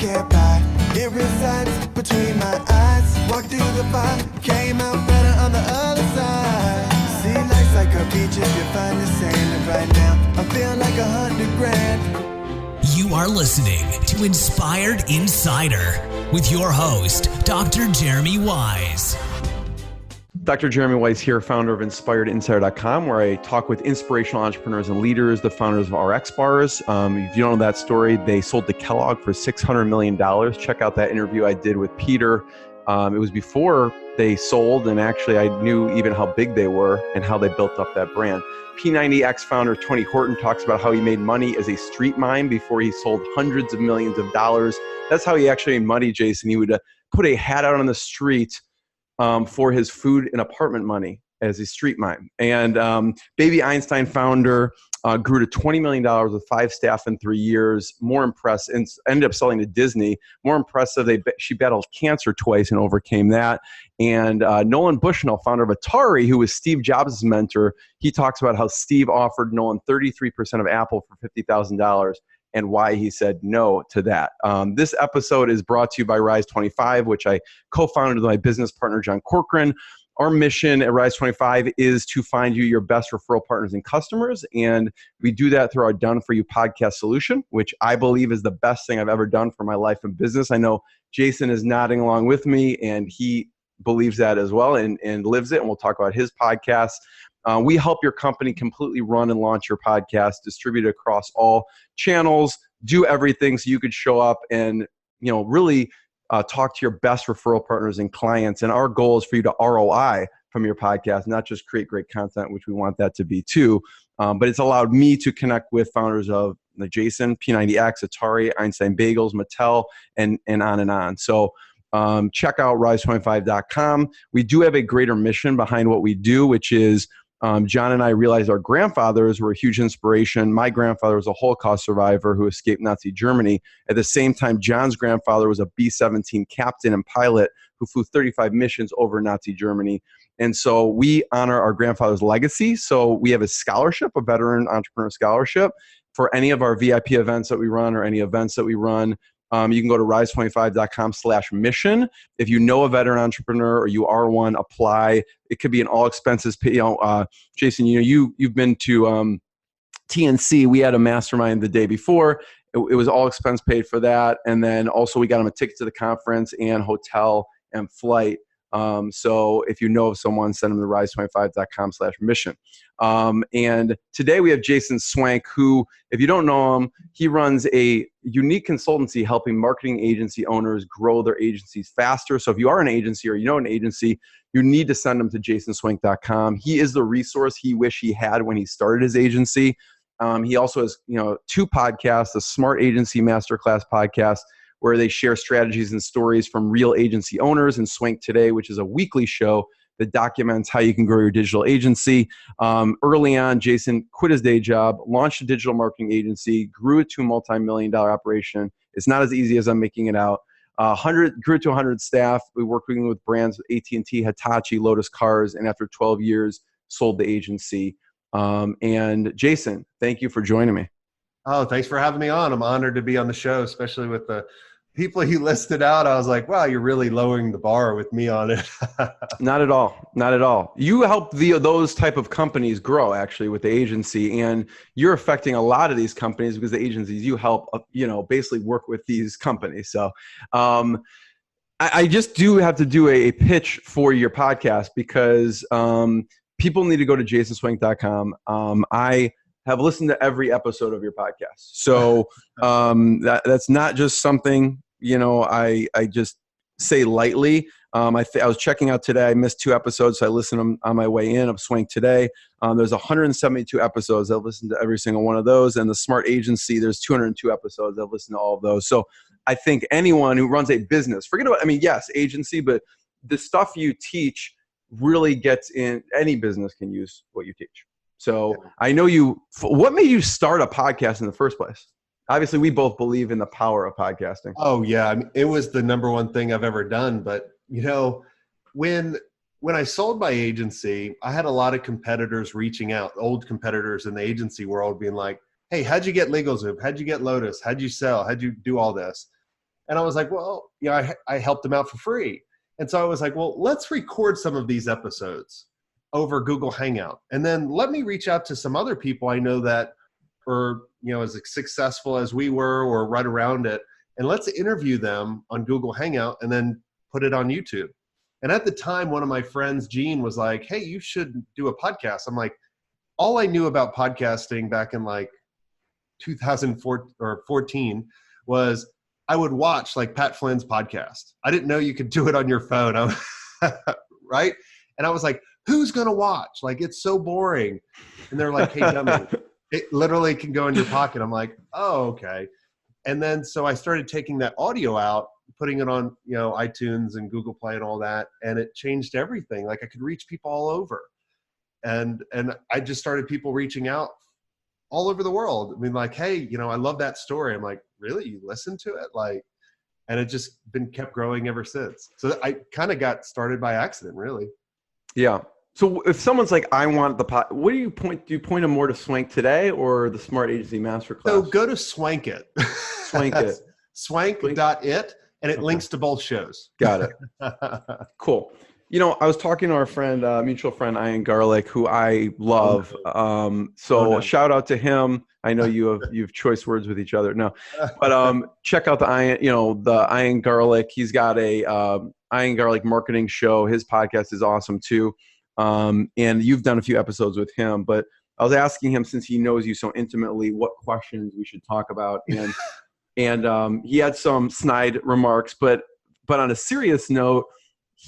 can't buy. It resides between my eyes. Walked through the fire, came out better on the other side. See, life's like a beach if you find the sand. And right now, I feel like 100 grand. You are listening to Inspired Insider with your host, Dr. Jeremy Wise. Dr. Jeremy Wise here, founder of InspiredInsider.com, where I talk with inspirational entrepreneurs and leaders, the founders of RX Bars. If you don't know that story, they sold to Kellogg for $600 million. Check out that interview I did with Peter. It was before they sold, and actually I knew even how big they were and how they built up that brand. P90X founder Tony Horton talks about how he made money as a street mime before he sold hundreds of millions of dollars. That's how he actually made money, Jason. He would put a hat out on the street for his food and apartment money as a street mime. And Baby Einstein founder grew to $20 million with 5 staff in 3 years. More impressive, and ended up selling to Disney. More impressive, she battled cancer twice and overcame that. And Nolan Bushnell, founder of Atari, who was Steve Jobs' mentor, he talks about how Steve offered Nolan 33% of Apple for $50,000 and why he said no to that. This episode is brought to you by Rise 25, which I co-founded with my business partner, John Corcoran. Our mission at Rise 25 is to find you your best referral partners and customers. And we do that through our Done For You podcast solution, which I believe is the best thing I've ever done for my life and business. I know Jason is nodding along with me, and he believes that as well and lives it. And we'll talk about his podcast. We help your company completely run and launch your podcast, distribute it across all channels, do everything so you could show up and really talk to your best referral partners and clients. And our goal is for you to ROI from your podcast, not just create great content, which we want that to be too. But it's allowed me to connect with founders of Jason, P90X, Atari, Einstein Bagels, Mattel, and on and on. So check out rise25.com. We do have a greater mission behind what we do, which is John and I realized our grandfathers were a huge inspiration. My grandfather was a Holocaust survivor who escaped Nazi Germany. At the same time, John's grandfather was a B-17 captain and pilot who flew 35 missions over Nazi Germany. And so we honor our grandfather's legacy. So we have a scholarship, a veteran entrepreneur scholarship, for any of our VIP events that we run or any events that we run. You can go to rise25.com/mission. If you know a veteran entrepreneur or you are one, apply. It could be an all expenses pay. Jason, you've been to TNC. We had a mastermind the day before. It was all expense paid for that. And then also we got them a ticket to the conference and hotel and flight. So if you know of someone, send them to rise25.com/mission. And today we have Jason Swenk, who, if you don't know him, he runs a unique consultancy helping marketing agency owners grow their agencies faster. So if you are an agency or you know an agency, you need to send them to jasonswenk.com. He is the resource he wished he had when he started his agency. He also has 2 podcasts, the Smart Agency Masterclass podcast, where they share strategies and stories from real agency owners, and SwenkToday, which is a weekly show that documents how you can grow your digital agency. Early on, Jason quit his day job, launched a digital marketing agency, grew it to a multi-million-dollar operation. It's not as easy as I'm making it out. Grew to 100 staff. We worked with brands AT&T, Hitachi, Lotus Cars, and after 12 years, sold the agency. And Jason, thank you for joining me. Oh, thanks for having me on. I'm honored to be on the show, especially with the people you listed out. I was like, wow, you're really lowering the bar with me on it. Not at all. Not at all. You help those type of companies grow, actually, with the agency. And you're affecting a lot of these companies because the agencies you help, basically work with these companies. So I just do have to do a pitch for your podcast because people need to go to jasonswenk.com. I have listened to every episode of your podcast. So that's not just something, I just say lightly. I was checking out today. I missed 2 episodes, so I listened to them on my way in of SwenkToday. There's 172 episodes. I've listened to every single one of those. And the Smart Agency, there's 202 episodes. I've listened to all of those. So I think anyone who runs a business, forget about, yes, agency, but the stuff you teach really gets in. Any business can use what you teach. So I know what made you start a podcast in the first place? Obviously, we both believe in the power of podcasting. Oh, yeah. It was the number one thing I've ever done. But, when I sold my agency, I had a lot of competitors reaching out, old competitors in the agency world being like, hey, how'd you get LegalZoom? How'd you get Lotus? How'd you sell? How'd you do all this? And I was like, well, I helped them out for free. And so I was like, well, let's record some of these episodes over Google Hangout. And then let me reach out to some other people I know that are, as successful as we were or right around it. And let's interview them on Google Hangout and then put it on YouTube. And at the time, one of my friends, Gene, was like, hey, you should do a podcast. I'm like, all I knew about podcasting back in like 2004 or 14 was I would watch like Pat Flynn's podcast. I didn't know you could do it on your phone. Right? And I was like, who's going to watch? Like, it's so boring. And they're like, hey, dummy, it literally can go in your pocket. I'm like, oh, okay. And then, so I started taking that audio out, putting it on, iTunes and Google Play and all that. And it changed everything. Like I could reach people all over. And I just started people reaching out all over the world. I mean, like, hey, I love that story. I'm like, really? You listened to it? Like, and it just kept growing ever since. So I kind of got started by accident, really. Yeah. So if someone's like, I want the pot, what do you point them more to SwenkToday or the Smart Agency Masterclass? So go to Swenk it. Swenk it. Swenk.it, and it links to both shows. Got it. Cool. I was talking to our friend, mutual friend, Ian Garlic, who I love. So shout out to him. I know you have choice words with each other. No, but check out the Ian Garlic. He's got a Ian Garlic marketing show. His podcast is awesome too. And you've done a few episodes with him, but I was asking him, since he knows you so intimately, what questions we should talk about. And he had some snide remarks, but on a serious note,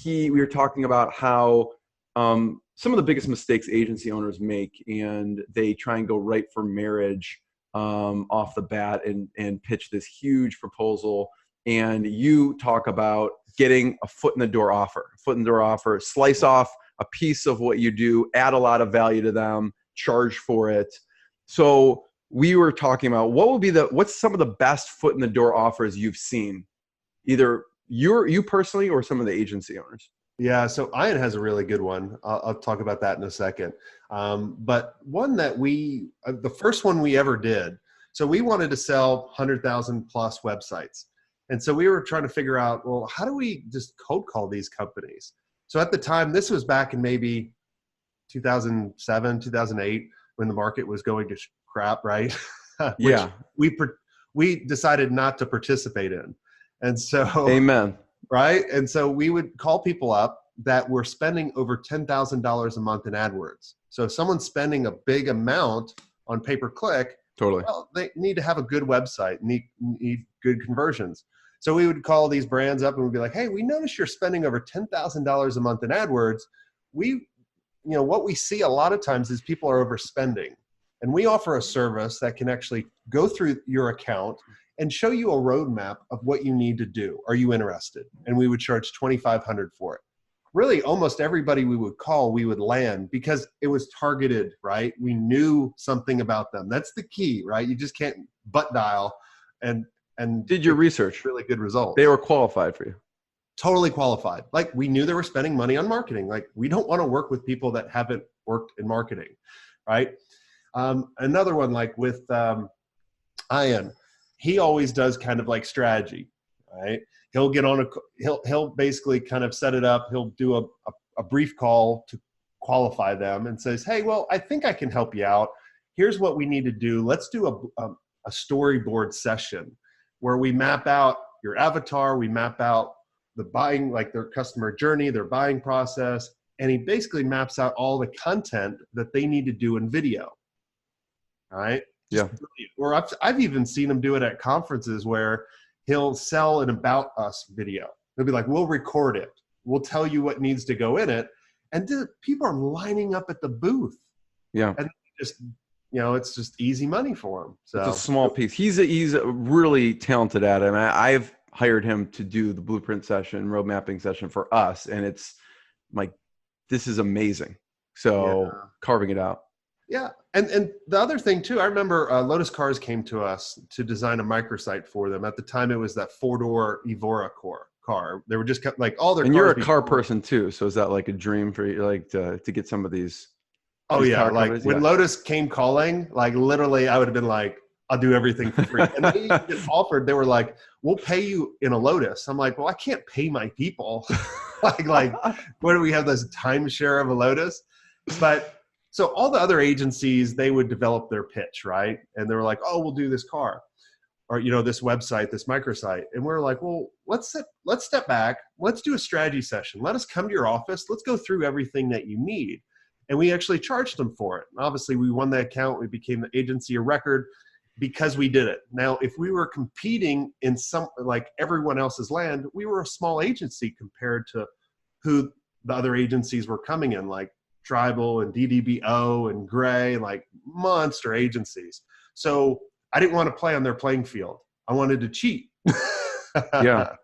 we were talking about how some of the biggest mistakes agency owners make, and they try and go right for marriage off the bat and pitch this huge proposal. And you talk about getting a foot in the door offer, slice off a piece of what you do, add a lot of value to them, charge for it. So we were talking about what's some of the best foot in the door offers you've seen, either you personally or some of the agency owners. Yeah. So Ian has a really good one. I'll talk about that in a second. But one that the first one we ever did, so we wanted to sell 100,000 plus websites. And so we were trying to figure out, well, how do we just cold call these companies? So at the time, this was back in maybe 2007, 2008, when the market was going to crap, right? Yeah. We decided not to participate in. And so, amen. Right. And so we would call people up that were spending over $10,000 a month in AdWords. So if someone's spending a big amount on pay-per-click, totally, well, they need to have a good website, need good conversions. So we would call these brands up and we'd be like, hey, we noticed you're spending over $10,000 a month in AdWords. What we see a lot of times is people are overspending. And we offer a service that can actually go through your account and show you a roadmap of what you need to do. Are you interested? And we would charge $2,500 for it. Really, almost everybody we would call, we would land because it was targeted, right? We knew something about them. That's the key, right? You just can't butt dial and did your research. Really good results. They were qualified for you. Totally qualified. Like, we knew they were spending money on marketing. Like, we don't want to work with people that haven't worked in marketing, right? Another one, like with Ian, he always does kind of like strategy, right? He'll get on he'll basically kind of set it up. He'll do a brief call to qualify them and says, hey, well, I think I can help you out. Here's what we need to do. Let's do a storyboard session where we map out your avatar. We map out the buying, like their customer journey, their buying process. And he basically maps out all the content that they need to do in video. All right. Yeah. Or I've even seen him do it at conferences where he'll sell an about us video. He'll be like, we'll record it. We'll tell you what needs to go in it. And people are lining up at the booth. Yeah. And just, it's just easy money for him. So it's a small piece. He's really talented at it. I've hired him to do the blueprint session, road mapping session for us. And it's like, this is amazing. So carving it out. Yeah. And the other thing too, I remember Lotus Cars came to us to design a microsite for them. At the time, it was that 4-door Evora car. They were just like all their and cars. You're a car person too. So is that like a dream for you, like to get some of these? Oh yeah. Like companies? when Lotus came calling, like literally I would have been like, I'll do everything for free. And they even get offered, they were like, we'll pay you in a Lotus. I'm like, well, I can't pay my people. like, what do we have, this timeshare of a Lotus? But so all the other agencies, they would develop their pitch, right? And they were like, oh, we'll do this car, or, you know, this website, this microsite. And we're like, well, let's step back. Let's do a strategy session. Let us come to your office. Let's go through everything that you need. And we actually charged them for it. And obviously, we won the account. We became the agency of record because we did it. Now, if we were competing in some, like everyone else's land, we were a small agency compared to who the other agencies were coming in, like Tribal and DDBO and Gray, like monster agencies. So I didn't want to play on their playing field. I wanted to cheat. Yeah.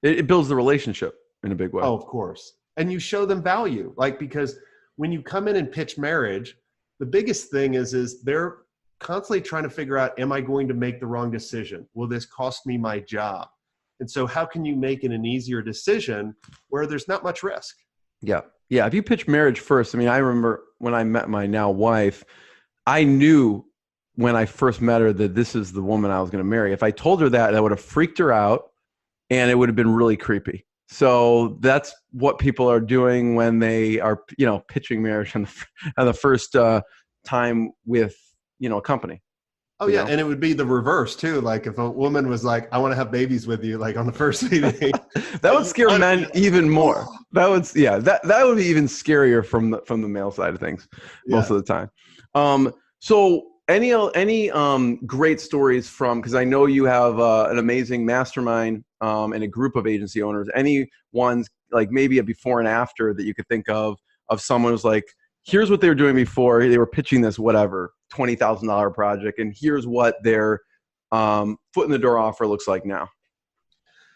It builds the relationship in a big way. Oh, of course. And you show them value, like, because when you come in and pitch marriage, the biggest thing is they're constantly trying to figure out, am I going to make the wrong decision? Will this cost me my job? And so how can you make it an easier decision where there's not much risk? Yeah. Yeah. If you pitch marriage first, I mean, I remember when I met my now wife, I knew when I first met her that this is the woman I was going to marry. If I told her that, would have freaked her out and it would have been really creepy. So that's what people are doing when they are, you know, pitching marriage on the first time with, you know, a company. Oh yeah. And it would be the reverse too. Like if a woman was like, I want to have babies with you, like on the first meeting. That would scare men even more. That would be even scarier from the male side of things most of the time. So any great stories from, because I know you have an amazing mastermind and a group of agency owners, any ones like maybe a before and after that you could think of someone who's like, here's what they were doing before, they were pitching this whatever $20,000 project, and here's what their foot in the door offer looks like now.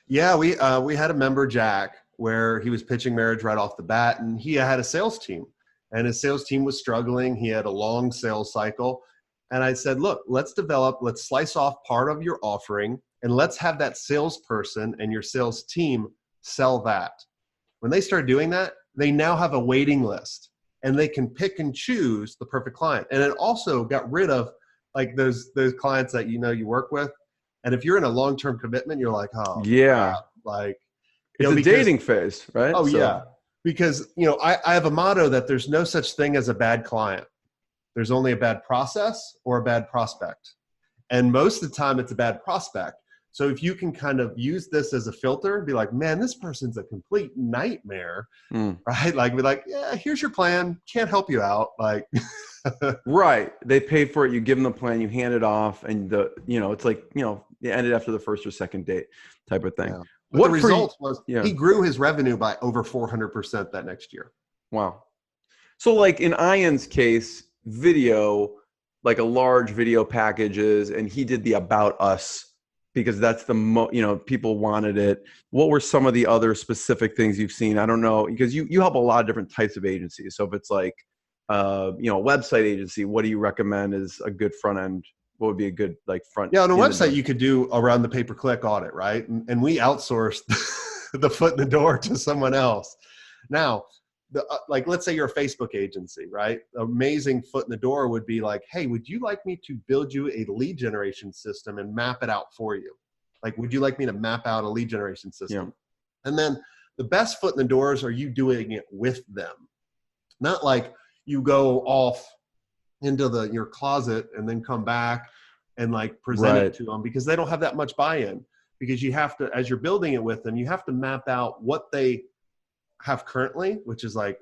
Yeah, we had a member, Jack, where he was pitching marriage right off the bat, and he had a sales team, and his sales team was struggling. He had a long sales cycle. And I said, look, let's slice off part of your offering, and let's have that salesperson and your sales team sell that. When they start doing that, they now have a waiting list, and they can pick and choose the perfect client. And it also got rid of like those clients that, you know, you work with. And if you're in a long-term commitment, you're like, oh yeah, crap. Like it's a dating phase, right? Oh yeah. Because, you know, I have a motto that there's no such thing as a bad client. There's only a bad process or a bad prospect. And most of the time it's a bad prospect. So if you can kind of use this as a filter, be like, man, this person's a complete nightmare, right? Like, be like, yeah, here's your plan. Can't help you out. Like, right. They pay for it. You give them the plan, you hand it off. And it's like, you know, it ended after the first or second date type of thing. Yeah. What the result was he grew his revenue by over 400% that next year. Wow. So like in Ian's case, video, like a large video packages, and he did the About Us because that's the people wanted it. What were some of the other specific things you've seen? I don't know, because you help a lot of different types of agencies. So if it's like, a website agency, what do you recommend is a good front end? What would be a good like front? Yeah, on a website you could do around the pay-per-click audit, right? And we outsourced the foot in the door to someone else. Now, let's say you're a Facebook agency, right? Amazing foot in the door would be like, hey, would you like me to build you a lead generation system and map it out for you? Like, would you like me to map out a lead generation system? Yeah. And then the best foot in the doors are you doing it with them. Not like you go off into your closet and then come back and like present it to them, because they don't have that much buy-in. Because you have to, as you're building it with them, you have to map out what they have currently, which is like,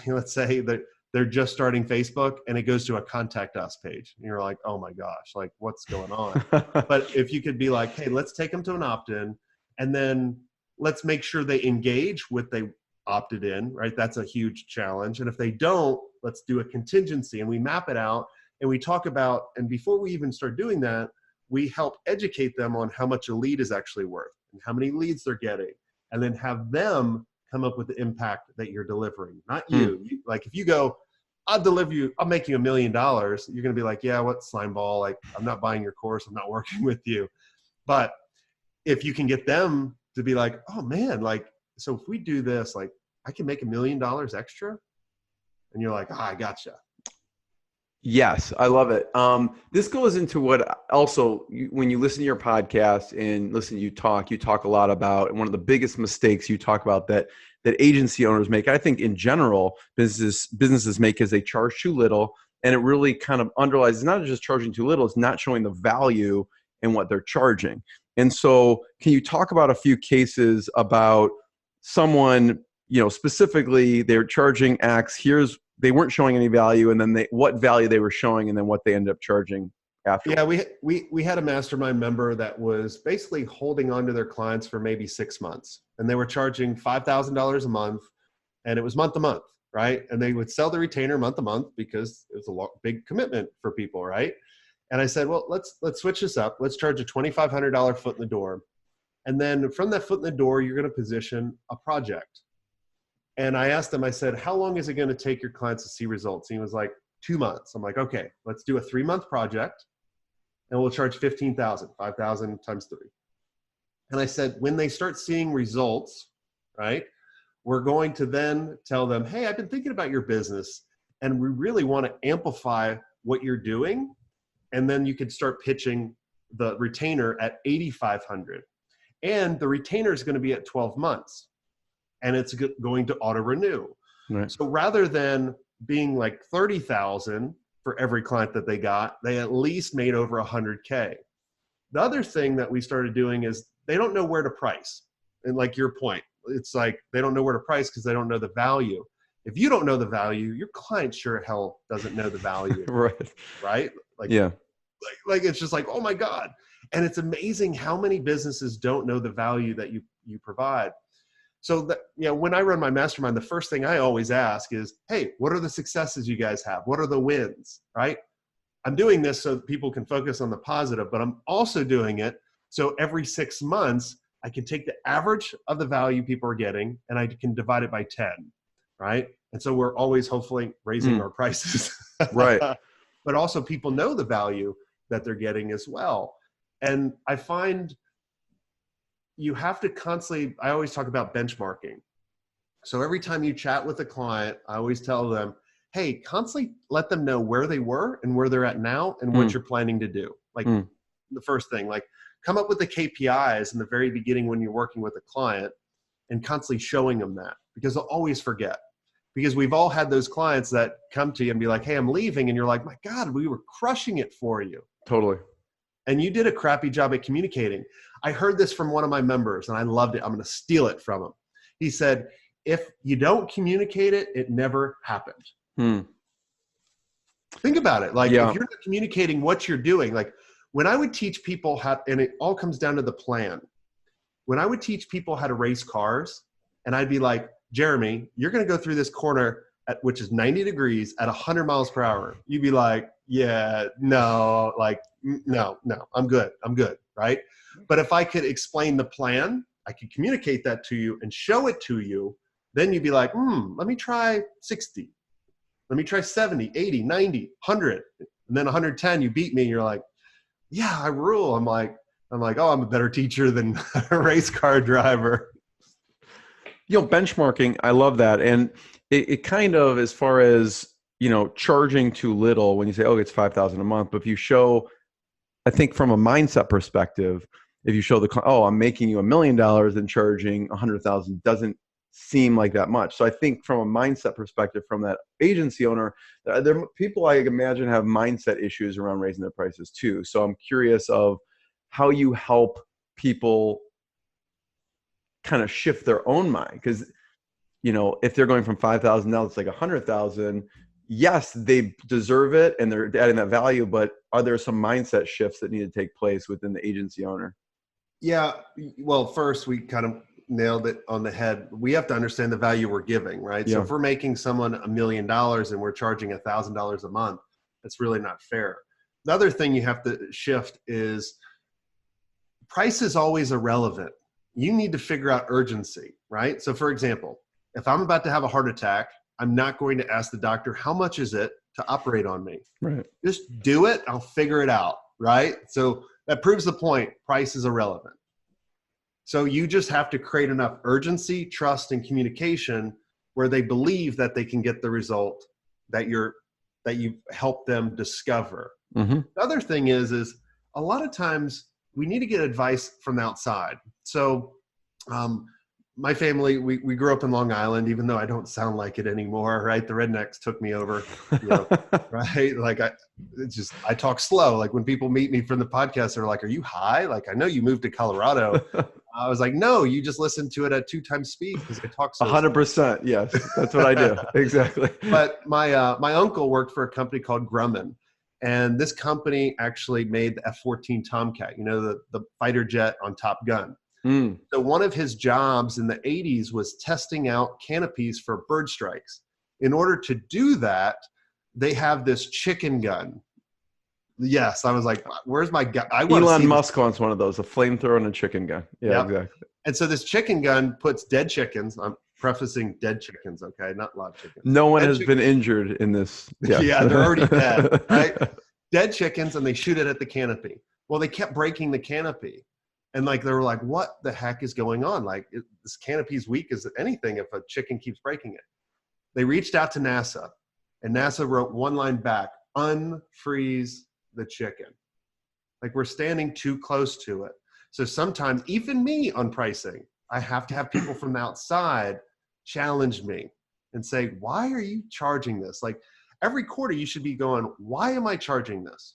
let's say that they're just starting Facebook and it goes to a contact us page. And you're like, oh my gosh, like what's going on? But if you could be like, hey, let's take them to an opt-in, and then let's make sure they engage with they opted in, right? That's a huge challenge. And if they don't, let's do a contingency, and we map it out, and we talk about, and before we even start doing that, we help educate them on how much a lead is actually worth and how many leads they're getting, and then have them come up with the impact that you're delivering, not you. Like if you go, I'll make you $1 million, you're going to be like, yeah, what slime ball? Like, I'm not buying your course. I'm not working with you. But if you can get them to be like, oh man, like, so if we do this, like I can make $1 million extra. And you're like, I gotcha. Yes, I love it. This goes into what also, when you listen to your podcast and listen to you talk a lot about, and one of the biggest mistakes you talk about that agency owners make, I think in general, businesses make, is they charge too little. And it really kind of underlies, it's not just charging too little, it's not showing the value in what they're charging. And so can you talk about a few cases about someone, specifically they're charging X, they weren't showing any value, and then what value they were showing, and then what they ended up charging after. Yeah, we had a mastermind member that was basically holding on to their clients for maybe 6 months, and they were charging $5,000 a month, and it was month to month, right? And they would sell the retainer month to month because it was a big commitment for people, right? And I said, well, let's switch this up. Let's charge a $2,500 foot in the door, and then from that foot in the door, you're going to position a project. And I asked him, I said, how long is it going to take your clients to see results? And he was like, 2 months. I'm like, okay, let's do a 3-month project and we'll charge 15,000, 5,000 times 3. And I said, when they start seeing results, right, we're going to then tell them, hey, I've been thinking about your business and we really want to amplify what you're doing. And then you could start pitching the retainer at 8,500. And the retainer is going to be at 12 months. And it's going to auto renew. Right. So rather than being like 30,000 for every client that they got, they at least made over 100K. The other thing that we started doing is they don't know where to price. And like your point, it's like they don't know where to price because they don't know the value. If you don't know the value, your client sure hell doesn't know the value. Right? Like, yeah. Like it's just like, oh my God. And it's amazing how many businesses don't know the value that you provide. So that, when I run my mastermind, the first thing I always ask is, hey, what are the successes you guys have? What are the wins, right? I'm doing this so that people can focus on the positive, but I'm also doing it so every 6 months, I can take the average of the value people are getting and I can divide it by 10, right? And so we're always hopefully raising our prices. Right. But also people know the value that they're getting as well. And I find you have to constantly, I always talk about benchmarking. So every time you chat with a client, I always tell them, hey, constantly let them know where they were and where they're at now and what you're planning to do. Like the first thing, like come up with the KPIs in the very beginning when you're working with a client and constantly showing them that, because they'll always forget. Because we've all had those clients that come to you and be like, hey, I'm leaving. And you're like, my God, we were crushing it for you. Totally. And you did a crappy job at communicating. I heard this from one of my members and I loved it. I'm going to steal it from him. He said, if you don't communicate it, it never happened. Think about it. Like if you're not communicating what you're doing, like when I would teach people how, and it all comes down to the plan. When I would teach people how to race cars and I'd be like, Jeremy, you're going to go through this corner which is 90 degrees at 100 miles per hour. You'd be like, yeah, no, like, no, I'm good. Right. But if I could explain the plan, I could communicate that to you and show it to you. Then you'd be like, let me try 60. Let me try 70, 80, 90, 100. And then 110, you beat me. And you're like, yeah, I rule. I'm like, oh, I'm a better teacher than a race car driver. Benchmarking, I love that. And it kind of, as far as, charging too little, when you say, oh, it's 5,000 a month, but if you show, I think from a mindset perspective, if you show I'm making you $1 million and charging 100,000 doesn't seem like that much. So I think from a mindset perspective, from that agency owner, there people I imagine have mindset issues around raising their prices too. So I'm curious of how you help people kind of shift their own mind, because if they're going from 5,000 now it's like 100,000, yes, they deserve it and they're adding that value, but are there some mindset shifts that need to take place within the agency owner? Yeah, well, first we kind of nailed it on the head. We have to understand the value we're giving, right? Yeah. So if we're making someone $1 million and we're charging $1,000 a month, that's really not fair. The other thing you have to shift is price is always irrelevant. You need to figure out urgency, right? So for example, if I'm about to have a heart attack, I'm not going to ask the doctor, how much is it to operate on me? Right. Just do it. I'll figure it out, right? So that proves the point. Price is irrelevant. So you just have to create enough urgency, trust, and communication where they believe that they can get the result that you're that you've helped them discover. Mm-hmm. The other thing is a lot of times we need to get advice from the outside. So my family, we grew up in Long Island, even though I don't sound like it anymore, right? The rednecks took me over, right? Like I talk slow. Like when people meet me from the podcast, they're like, are you high? Like, I know you moved to Colorado. I was like, no, you just listen to it at 2 times speed because I talk so 100%. Yes, that's what I do. Exactly. But my uncle worked for a company called Grumman. And this company actually made the F-14 Tomcat, the fighter jet on Top Gun. So one of his jobs in the 80s was testing out canopies for bird strikes. In order to do that, they have this chicken gun. Yes, I was like, where's my gun? Elon Musk wants one of those, a flamethrower and a chicken gun. Yeah, yep. Exactly. And so this chicken gun puts dead chickens. I'm prefacing dead chickens, okay? Not live chickens. No one has been injured in this. Yeah, yeah, they're already dead, right? Dead chickens, and they shoot it at the canopy. Well, they kept breaking the canopy. And they were like, what the heck is going on? Like, this canopy is weak as anything if a chicken keeps breaking it. They reached out to NASA, and NASA wrote one line back, unfreeze the chicken. Like, we're standing too close to it. So sometimes, even me on pricing, I have to have people from the outside challenge me and say, why are you charging this? Like, every quarter you should be going, why am I charging this?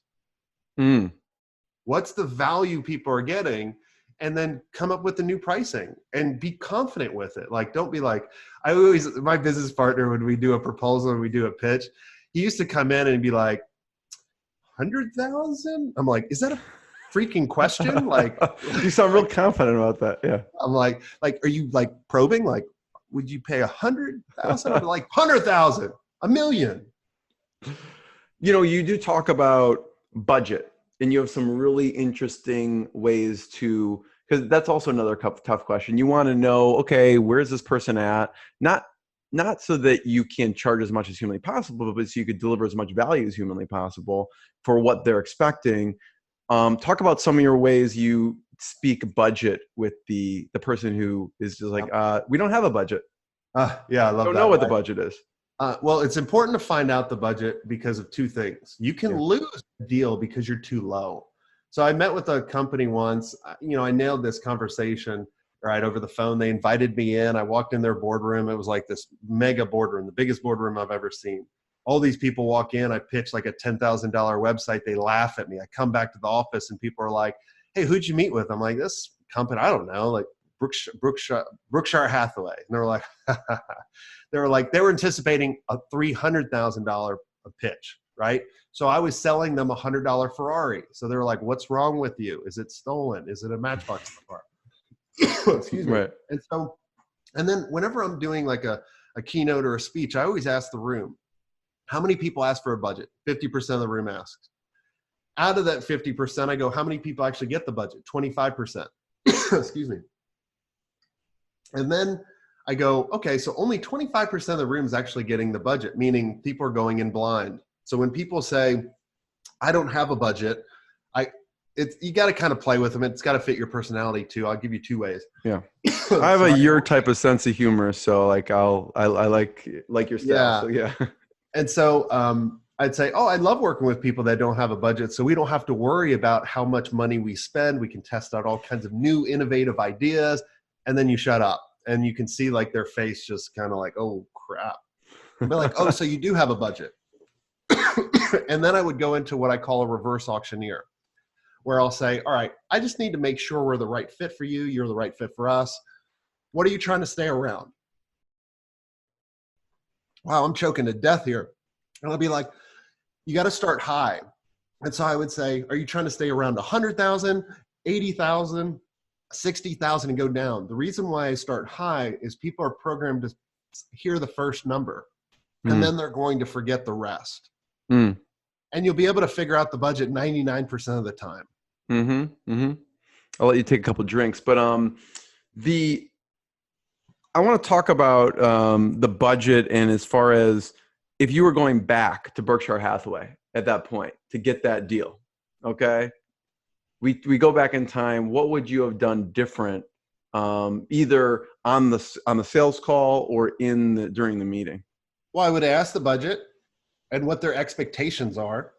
What's the value people are getting? And then come up with the new pricing and be confident with it. Like, don't be like, my business partner, when we do a proposal and we do a pitch, he used to come in and be like, 100,000? I'm like, is that a freaking question? Like, you sound real confident about that. Yeah. I'm like, are you like probing? Like, would you pay 100,000? Like 100,000, $1 million. You do talk about budget. And you have some really interesting ways to, because that's also another tough question. You want to know, okay, where's this person at? Not so that you can charge as much as humanly possible, but so you could deliver as much value as humanly possible for what they're expecting. Talk about some of your ways you speak budget with the person who is just like, we don't have a budget. Yeah, I love that. Don't know what the budget is. Well, it's important to find out the budget because of 2 things. You can lose a deal because you're too low. So I met with a company once, I nailed this conversation right over the phone. They invited me in. I walked in their boardroom. It was like this mega boardroom, the biggest boardroom I've ever seen. All these people walk in. I pitch like a $10,000 website. They laugh at me. I come back to the office and people are like, hey, who'd you meet with? I'm like, this company, I don't know, like Berkshire Hathaway. And they were like, they were anticipating a $300,000 pitch, right? So I was selling them a $100 Ferrari. So they were like, what's wrong with you? Is it stolen? Is it a Matchbox car? Excuse me. Right. And then whenever I'm doing like a keynote or a speech, I always ask the room, how many people ask for a budget? 50% of the room asks. Out of that 50%, I go, how many people actually get the budget? 25%. Excuse me. And then I go, okay, so only 25% of the room is actually getting the budget, meaning people are going in blind. So when people say, I don't have a budget, you got to kind of play with them. It's got to fit your personality too. I'll give you 2 ways. Yeah. I have your type of sense of humor. So like, I like your style. Yeah. So yeah. And so I'd say, I love working with people that don't have a budget. So we don't have to worry about how much money we spend. We can test out all kinds of new innovative ideas. And then you shut up and you can see like their face just kind of like, oh crap. But like, oh, so you do have a budget. And then I would go into what I call a reverse auctioneer, where I'll say, all right, I just need to make sure we're the right fit for you. You're the right fit for us. What are you trying to stay around? Wow, I'm choking to death here. And I'll be like, you got to start high. And so I would say, are you trying to stay around 100,000, 80,000, 60,000 and go down? The reason why I start high is people are programmed to hear the first number and then they're going to forget the rest. And you'll be able to figure out the budget 99% of the time. I'll let you take a couple drinks, but I want to talk about the budget, and as far as if you were going back to Berkshire Hathaway at that point to get that deal, okay? We go back in time. What would you have done different, either on the sales call or during the meeting? Well, I would ask the budget. and what their expectations are,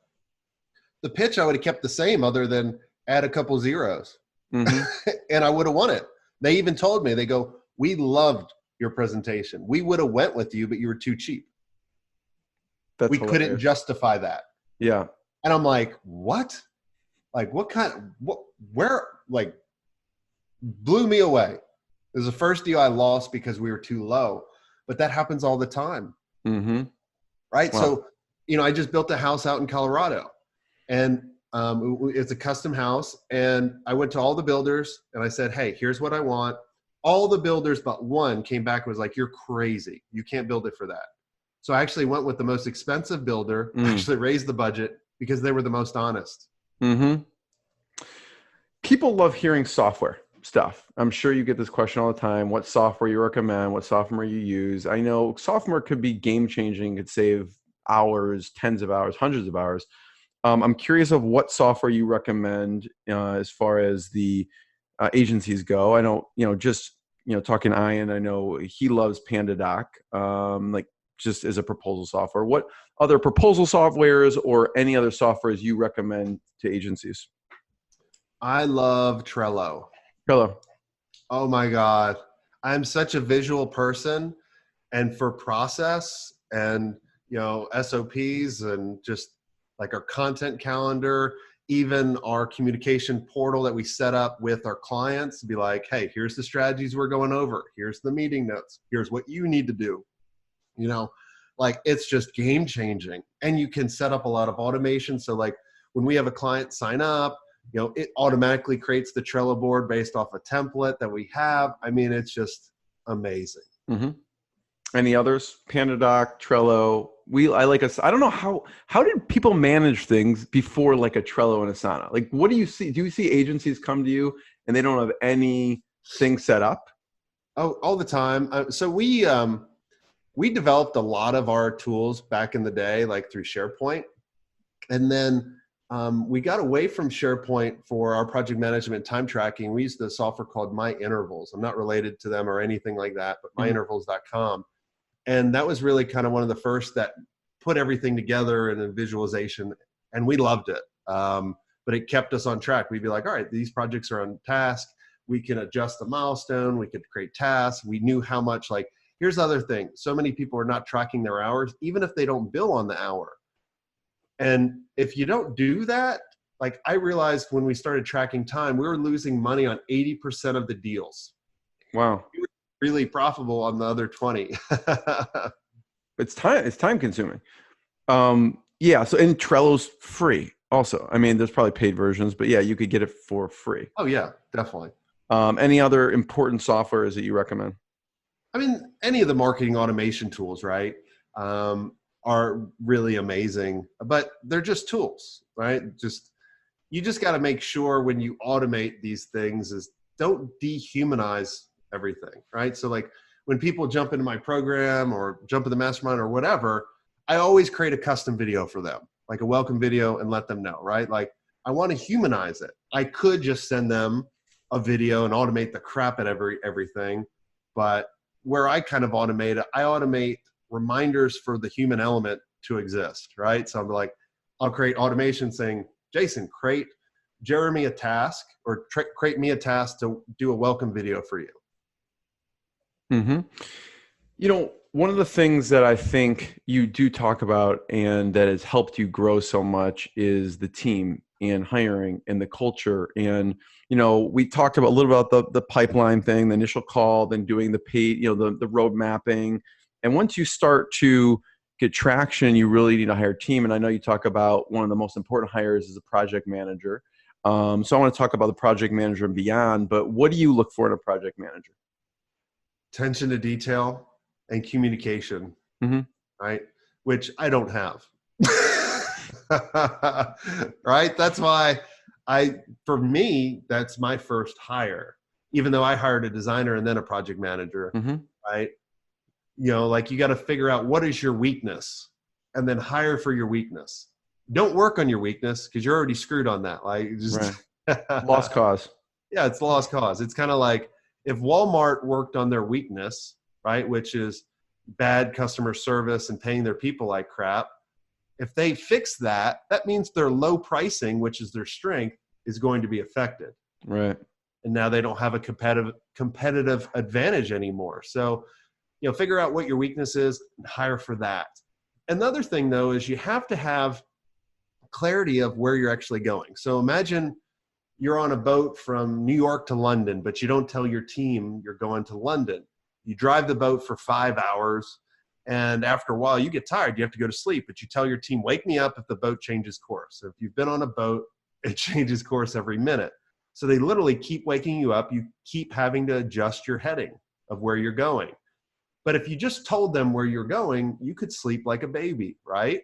the pitch I would have kept the same other than add a couple zeros. Mm-hmm. And I would have won it. They even told me, they go, we loved your presentation. We would have went with you, but you were too cheap. That's We hilarious. couldn't justify that. Yeah. And I'm like, what? Like, where, like, blew me away. It was the first deal I lost because we were too low, but that happens all the time. Mm-hmm. Right. Wow. So, I just built a house out in Colorado, and it's a custom house. And I went to all the builders and I said, hey, here's what I want. All the builders but one came back and was like, you're crazy. You can't build it for that. So I actually went with the most expensive builder, actually raised the budget because they were the most honest. Mm-hmm. People love hearing software stuff. I'm sure you get this question all the time. What software you recommend? What software you use? I know software could be game changing. Could save hours, tens of hours, hundreds of hours. I'm curious of what software you recommend as far as the agencies go. I know, talking to Ian, I know he loves PandaDoc, like just as a proposal software. What other proposal softwares or any other softwares you recommend to agencies? I love Trello. Hello. Oh my God. I'm such a visual person, and for process and, SOPs and just like our content calendar, even our communication portal that we set up with our clients to be like, hey, here's the strategies we're going over. Here's the meeting notes. Here's what you need to do. It's just game changing, and you can set up a lot of automation. So like when we have a client sign up, it automatically creates the Trello board based off a template that we have. I mean, it's just amazing. Mm-hmm. Any others? PandaDoc, Trello. I don't know how did people manage things before like a Trello and Asana? Like, what do you see? Do you see agencies come to you and they don't have anything set up? Oh, all the time. So we developed a lot of our tools back in the day, like through SharePoint. And then we got away from SharePoint for our project management time tracking. We used a software called My Intervals. I'm not related to them or anything like that, but myintervals.com. And that was really kind of one of the first that put everything together in a visualization, and we loved it. But it kept us on track. We'd be like, all right, these projects are on task. We can adjust the milestone. We could create tasks. We knew how much, like, here's the other thing. So many people are not tracking their hours, even if they don't bill on the hour. And if you don't do that, like I realized when we started tracking time, we were losing money on 80% of the deals. Wow. We were really profitable on the other 20. It's time consuming. Yeah. So, and Trello's free also. I mean, there's probably paid versions, but yeah, you could get it for free. Oh yeah, definitely. Any other important softwares that you recommend? I mean, any of the marketing automation tools, right, are really amazing, but they're just tools, right? You just got to make sure when you automate these things is don't dehumanize everything, right? So like when people jump into my program or jump in the mastermind or whatever, I always create a custom video for them, like a welcome video, and let them know, right? Like I want to humanize it. I could just send them a video and automate the crap at everything, but where I kind of automate it, I automate reminders for the human element to exist, right? So I'm like, I'll create automation saying, Jason, create Jeremy a task, or create me a task to do a welcome video for you. Mm-hmm. One of the things that I think you do talk about and that has helped you grow so much is the team and hiring and the culture. And, we talked about a little about the pipeline thing, the initial call, then doing the paid, the road mapping. And once you start to get traction, you really need to hire a team. And I know you talk about one of the most important hires is a project manager. So I want to talk about the project manager and beyond, but what do you look for in a project manager? Attention to detail and communication, mm-hmm. right? Which I don't have. Right? That's why for me, that's my first hire, even though I hired a designer and then a project manager, mm-hmm. right? Like you got to figure out what is your weakness and then hire for your weakness. Don't work on your weakness because you're already screwed on that. Like just right. Lost cause. Yeah, it's the lost cause. It's kind of like if Walmart worked on their weakness, right, which is bad customer service and paying their people like crap, If they fix that, that means their low pricing, which is their strength, is going to be affected. Right. And now they don't have a competitive advantage anymore. So, figure out what your weakness is and hire for that. Another thing though, is you have to have clarity of where you're actually going. So imagine you're on a boat from New York to London, but you don't tell your team you're going to London. You drive the boat for 5 hours, and after a while you get tired, you have to go to sleep, but you tell your team, wake me up if the boat changes course. So if you've been on a boat, it changes course every minute. So they literally keep waking you up. You keep having to adjust your heading of where you're going. But if you just told them where you're going, you could sleep like a baby, right?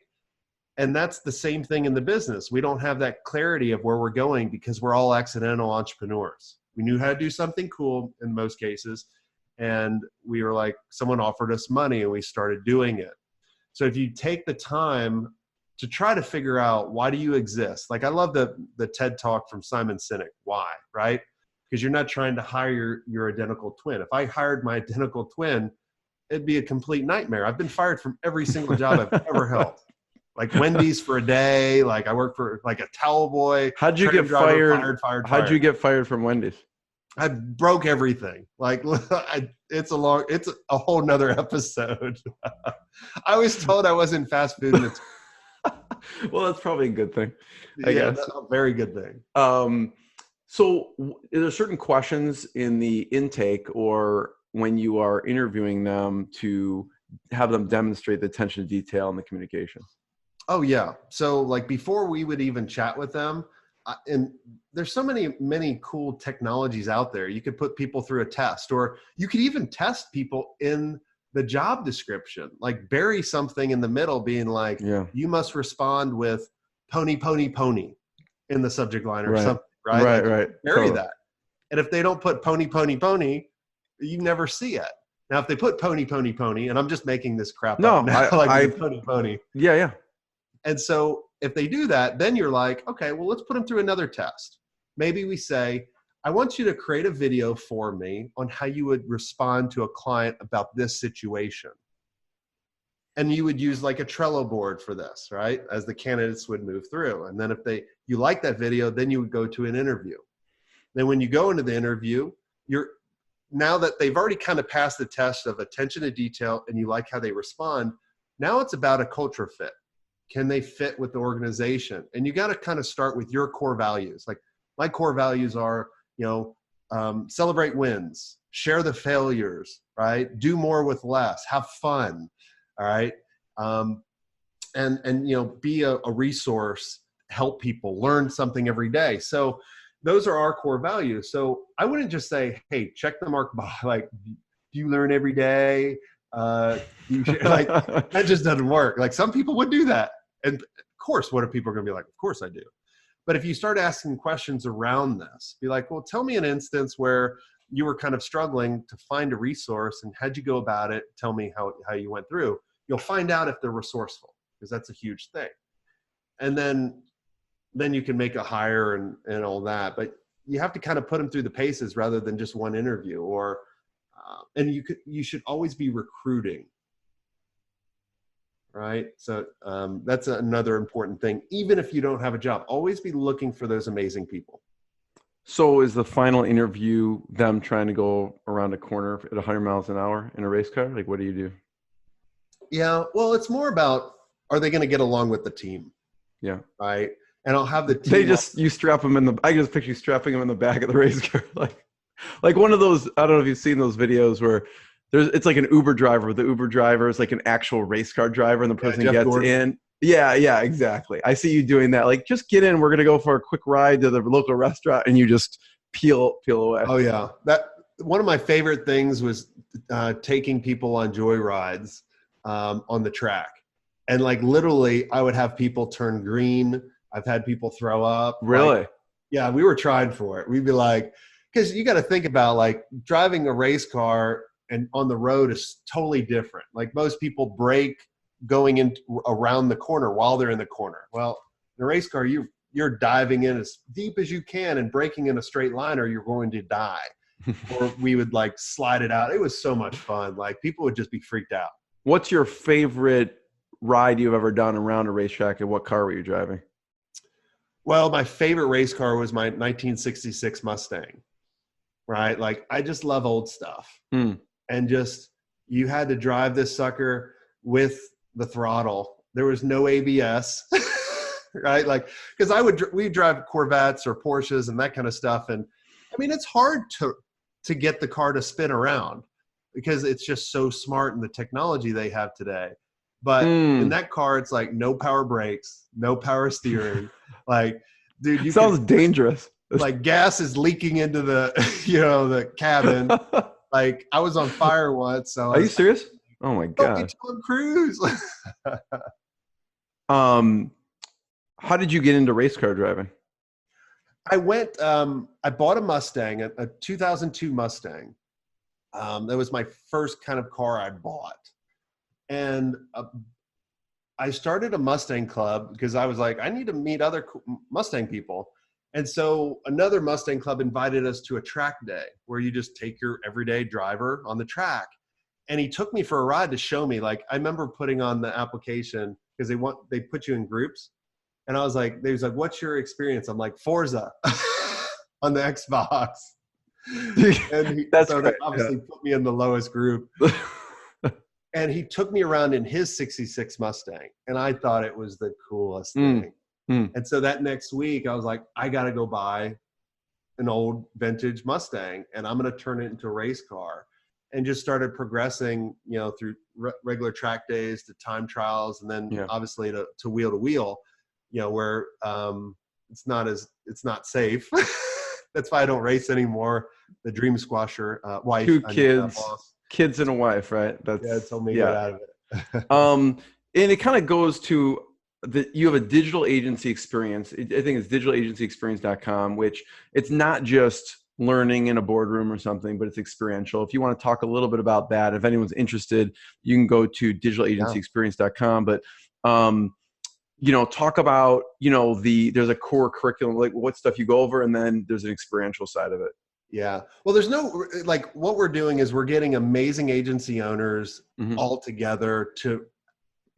And that's the same thing in the business. We don't have that clarity of where we're going because we're all accidental entrepreneurs. We knew how to do something cool in most cases. And we were like, someone offered us money and we started doing it. So if you take the time to try to figure out, why do you exist? Like, I love the TED talk from Simon Sinek. Why, right? Because you're not trying to hire your identical twin. If I hired my identical twin, it'd be a complete nightmare. I've been fired from every single job I've ever held. Like Wendy's for a day. Like I worked for like a towel boy. How'd you get fired? How'd you get fired from Wendy's? I broke everything. Like it's a whole nother episode. I was told I wasn't fast food. And it's well, that's probably a good thing. I guess. That's a very good thing. So are there certain questions in the intake or when you are interviewing them to have them demonstrate the attention to detail and the communication? Oh yeah. So like before we would even chat with them, and there's so many cool technologies out there. You could put people through a test, or you could even test people in the job description, like bury something in the middle being like, you must respond with pony, pony, pony in the subject line or something, right? Right, like, right. Bury that. And if they don't put pony, pony, pony, you never see it. Now, if they put pony, pony, pony, and I'm just making this crap up now, pony, pony. Yeah. And so if they do that, then you're like, okay, well, let's put them through another test. Maybe we say, I want you to create a video for me on how you would respond to a client about this situation. And you would use like a Trello board for this, right? As the candidates would move through. And then if you like that video, then you would go to an interview. Then when you go into the interview, now that they've already kind of passed the test of attention to detail and you like how they respond, now it's about a culture fit. Can they fit with the organization? And you got to kind of start with your core values. Like my core values are, celebrate wins, share the failures, right? Do more with less, have fun. All right. And be a resource, help people, learn something every day. So those are our core values. So I wouldn't just say, hey, check the mark box. Like, do you learn every day? Like that just doesn't work. Like some people would do that. And of course, what are people going to be like? Of course I do. But if you start asking questions around this, be like, well, tell me an instance where you were kind of struggling to find a resource and how'd you go about it? Tell me how you went through. You'll find out if they're resourceful, because that's a huge thing. And then you can make a hire and all that. But you have to kind of put them through the paces rather than just one interview. Or and you should always be recruiting, right? So that's another important thing. Even if you don't have a job, always be looking for those amazing people. So is the final interview them trying to go around a corner at 100 miles an hour in a race car? Like, what do you do? Yeah, well, it's more about, are they going to get along with the team? Yeah. Right. And I'll have the team. You strap them I just picture you strapping them in the back of the race car. Like one of those, I don't know if you've seen those videos where it's like an Uber driver. The Uber driver is like an actual race car driver and the person gets Gordon. In. Yeah, exactly. I see you doing that. Like, just get in. We're going to go for a quick ride to the local restaurant, and you just peel away. Oh yeah. One of my favorite things was taking people on joy rides on the track. And like literally I would have people turn green. I've had people throw up. Really? Yeah, we were trying for it. We'd be like, because you got to think about like driving a race car and on the road is totally different. Like most people brake going in around the corner while they're in the corner. Well, in a race car, you're diving in as deep as you can and braking in a straight line or you're going to die. Or we would like slide it out. It was so much fun. Like people would just be freaked out. What's your favorite ride you've ever done around a racetrack, and what car were you driving? Well, my favorite race car was my 1966 Mustang, right? Like, I just love old stuff. And just, you had to drive this sucker with the throttle. There was no ABS, right? Like, because we drive Corvettes or Porsches and that kind of stuff. And I mean, it's hard to get the car to spin around because it's just so smart in the technology they have today. But in that car, it's like no power brakes, no power steering. Like, dude, you sounds dangerous. Like, gas is leaking into the, the cabin. Like, I was on fire once. So are you serious? Oh my God. Tom Cruise. How did you get into race car driving? I bought a Mustang, a 2002 Mustang. That was my first kind of car I bought. And I started a Mustang club because I was like, I need to meet other Mustang people. And so another Mustang club invited us to a track day where you just take your everyday driver on the track. And he took me for a ride to show me. Like, I remember putting on the application because they put you in groups. And I was like, they was like, what's your experience? I'm like, Forza on the Xbox. And that obviously put me in the lowest group. And he took me around in his 66 Mustang. And I thought it was the coolest thing. And so that next week I was like, I got to go buy an old vintage Mustang and I'm going to turn it into a race car. And just started progressing, through regular track days to time trials. And then obviously to wheel to wheel, where it's not safe. That's why I don't race anymore. The dream squasher, wife. 2 kids and a wife, right? Told me to get out of it. And it kind of goes to you have a digital agency experience. I think it's digitalagencyexperience.com, which it's not just learning in a boardroom or something, but it's experiential. If you want to talk a little bit about that, if anyone's interested, you can go to digitalagencyexperience.com. But talk about, there's a core curriculum, like what stuff you go over, and then there's an experiential side of it. Yeah. Well, there's what we're doing is we're getting amazing agency owners all together to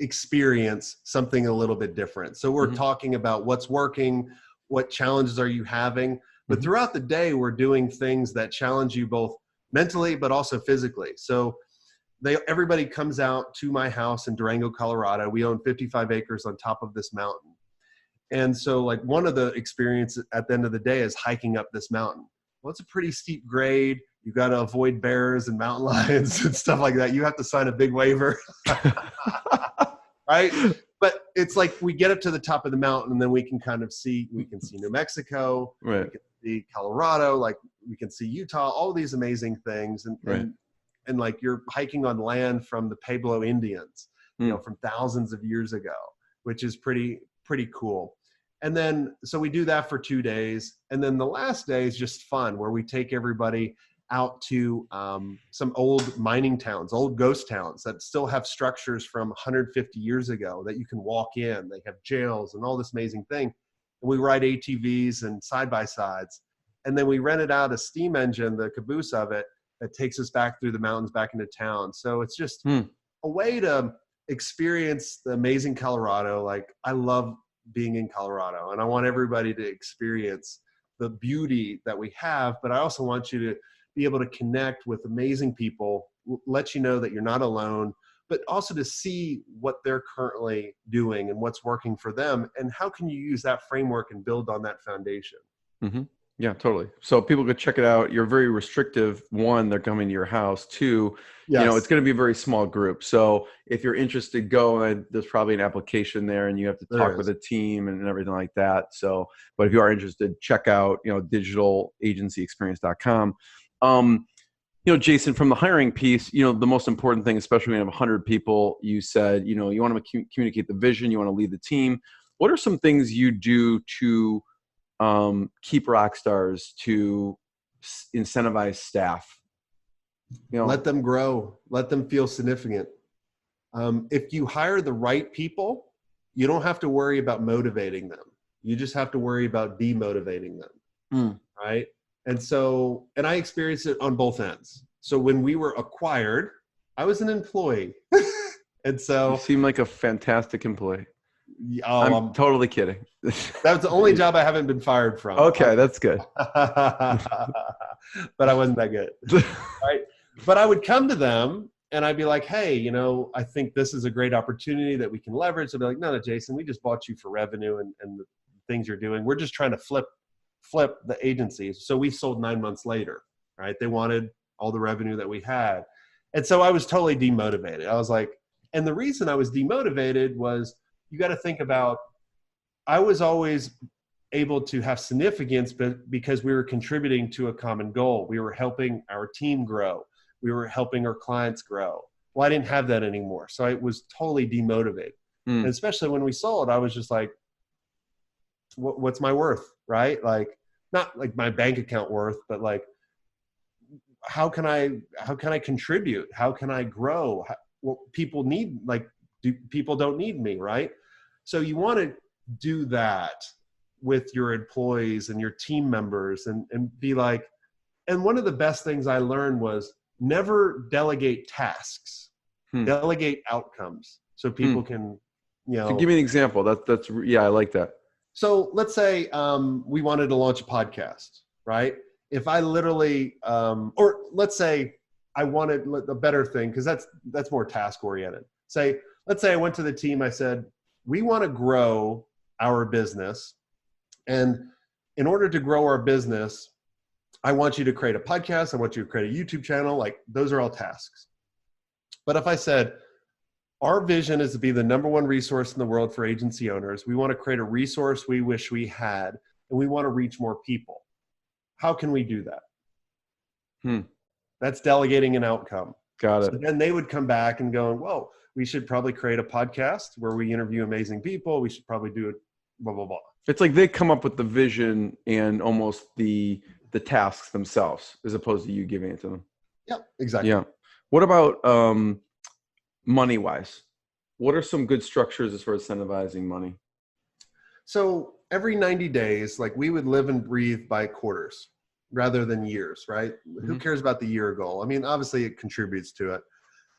experience something a little bit different. So we're talking about what's working, what challenges are you having, but throughout the day, we're doing things that challenge you both mentally, but also physically. So everybody comes out to my house in Durango, Colorado. We own 55 acres on top of this mountain. And so like one of the experiences at the end of the day is hiking up this mountain. Well, it's a pretty steep grade. You got to avoid bears and mountain lions and stuff like that. You have to sign a big waiver. Right? But it's like we get up to the top of the mountain and then we can see New Mexico, right. We can see Colorado, like we can see Utah, all these amazing things. And like you're hiking on land from the Pueblo Indians, from thousands of years ago, which is pretty cool. And then, so we do that for 2 days. And then the last day is just fun where we take everybody out to some old mining towns, old ghost towns that still have structures from 150 years ago that you can walk in. They have jails and all this amazing thing. And we ride ATVs and side-by-sides. And then we rented out a steam engine, the caboose of it, that takes us back through the mountains, back into town. So it's just a way to experience the amazing Colorado. Like, I love being in Colorado and I want everybody to experience the beauty that we have, but I also want you to be able to connect with amazing people, let you know that you're not alone, but also to see what they're currently doing and what's working for them. And how can you use that framework and build on that foundation? Yeah, totally. So people could check it out. You're very restrictive. 1, they're coming to your house. 2, it's going to be a very small group. So if you're interested, go, and there's probably an application there and you have to talk with a team and everything like that. So, but if you are interested, check out, digitalagencyexperience.com. Jason, from the hiring piece, the most important thing, especially when you have 100 people, you said, you want to communicate the vision, you want to lead the team. What are some things you do to keep rock stars, to incentivize staff? Let them grow, let them feel significant. If you hire the right people, you don't have to worry about motivating them. You just have to worry about demotivating them. Right. And I experienced it on both ends. So when we were acquired, I was an employee And You so, seem like a fantastic employee. oh, I'm totally kidding. that's the only job I haven't been fired from. Okay, that's good. But I wasn't that good. Right. But I would come to them and I'd be like, hey, I think this is a great opportunity that we can leverage. They'd be like, no, Jason, we just bought you for revenue and the things you're doing. We're just trying to flip the agency. So we sold 9 months later, right? They wanted all the revenue that we had. And so I was totally demotivated. I was like, and the reason I was demotivated was, you got to think about, I was always able to have significance, but because we were contributing to a common goal. We were helping our team grow. We were helping our clients grow. Well, I didn't have that anymore. So I was totally demotivated. And especially when we sold, I was just like, what's my worth, right? Like, not like my bank account worth, but like, how can I contribute? How can I grow? People need, like, people don't need me, right? So you want to do that with your employees and your team members and be like, and one of the best things I learned was never delegate tasks, delegate outcomes. So people can, So give me an example. That's yeah, I like that. So let's say we wanted to launch a podcast, right? If I literally, or let's say I wanted a better thing, because that's more task oriented. Let's say I went to the team, I said, we want to grow our business. And in order to grow our business, I want you to create a podcast. I want you to create a YouTube channel. Like, those are all tasks. But if I said, our vision is to be the #1 resource in the world for agency owners. We want to create a resource we wish we had, and we want to reach more people. How can we do that? That's delegating an outcome. Got it. So then they would come back and go, whoa, we should probably create a podcast where we interview amazing people. We should probably do it, blah, blah, blah. It's like they come up with the vision and almost the tasks themselves, as opposed to you giving it to them. Yeah, exactly. Yeah. What about money-wise? What are some good structures as far as incentivizing money? So every 90 days, like, we would live and breathe by quarters rather than years, right? Who cares about the year goal? I mean, obviously it contributes to it,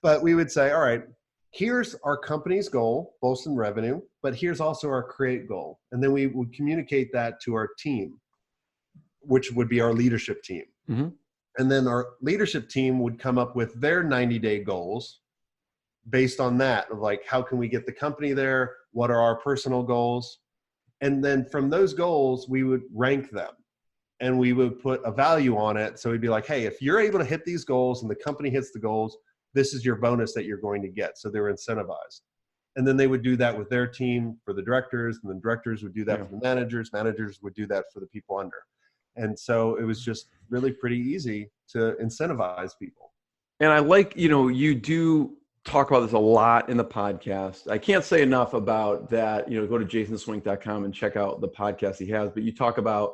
but we would say, all right, here's our company's goal, both in revenue, but here's also our create goal. And then we would communicate that to our team, which would be our leadership team. And then our leadership team would come up with their 90-day goals based on that, of like, how can we get the company there? What are our personal goals? And then from those goals, we would rank them and we would put a value on it. So we'd be like, hey, if you're able to hit these goals and the company hits the goals, this is your bonus that you're going to get. So they were incentivized. And then they would do that with their team for the directors, and the directors would do that for the managers. Managers would do that for the people under. And so it was just really pretty easy to incentivize people. And I like, you do talk about this a lot in the podcast. I can't say enough about that. Go to jasonswenk.com and check out the podcast he has. But you talk about,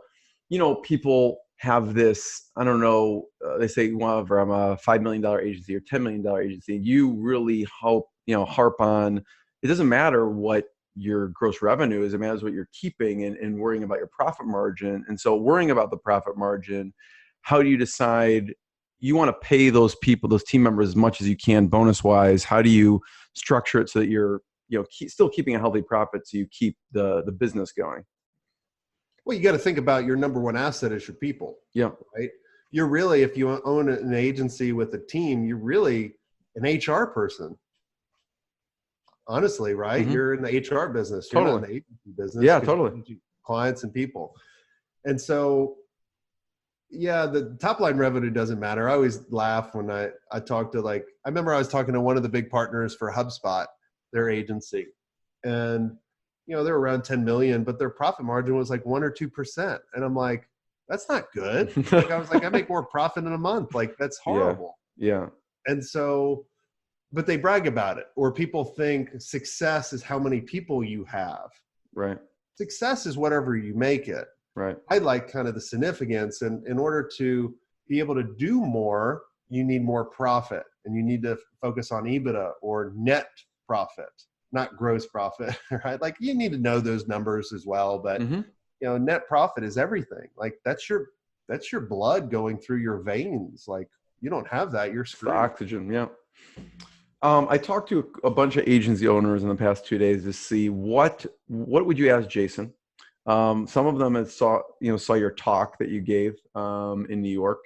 people have this, I don't know, they say, whatever, I'm a $5 million agency or $10 million agency. You really harp on, it doesn't matter what your gross revenue is, it matters what you're keeping and worrying about your profit margin. And so worrying about the profit margin, how do you decide you want to pay those people, those team members, as much as you can bonus wise? How do you structure it so that you're, still keeping a healthy profit so you keep the business going? Well, you got to think about your #1 asset is your people. Yeah. Right. You're really, if you own an agency with a team, you're really an HR person. Honestly, right? You're in the HR business. You're not in the agency business. Yeah, totally. Clients and people. And so, yeah, the top line revenue doesn't matter. I always laugh when I talk to, like, I remember I was talking to one of the big partners for HubSpot, their agency. And, they're around 10 million, but their profit margin was like 1 or 2%. And I'm like, that's not good. Like, I was like, I make more profit in a month. Like, that's horrible. Yeah. And so, but they brag about it, or people think success is how many people you have. Right. Success is whatever you make it. Right. I like kind of the significance. And in order to be able to do more, you need more profit, and you need to focus on EBITDA or net profit, not gross profit, right? Like, you need to know those numbers as well. But, net profit is everything. Like, that's your blood going through your veins. Like, you don't have that, you're screwed. The oxygen. Yeah. I talked to a bunch of agency owners in the past 2 days to see what would you ask Jason. Some of them had saw your talk that you gave in New York,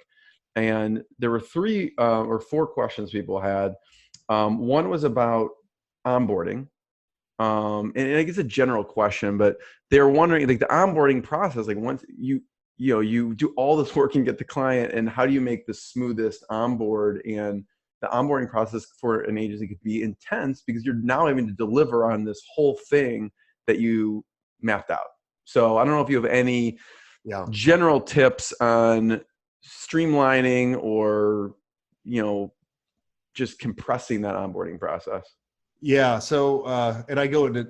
and there were 3 or 4 questions people had. One was about onboarding, and I guess a general question, but they were wondering, like, the onboarding process, like once you do all this work and get the client, and how do you make the smoothest onboard? And the onboarding process for an agency could be intense because you're now having to deliver on this whole thing that you mapped out. So I don't know if you have any general tips on streamlining or, just compressing that onboarding process. Yeah. So, and I go into,